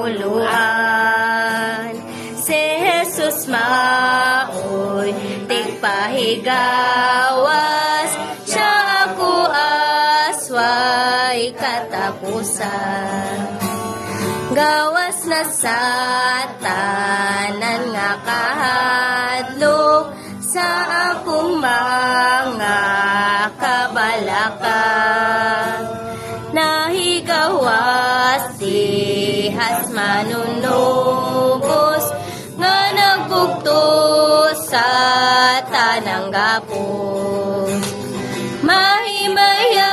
kamuluan. Si Jesus maoy tigpahigawas, siya ako asway katapusan. Gawas na sa tanan nga kahadlok sa akong mga kabalakang. Nahigawas dihas manunubos nga nagbugto sa tanang gapos. Mahimayaon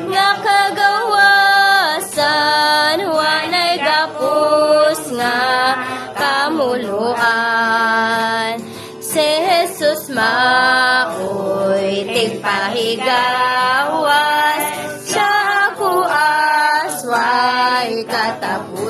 nga kagawasan, wanay gapos nga kamuluan. Si Jesus maoy tigpahigawas,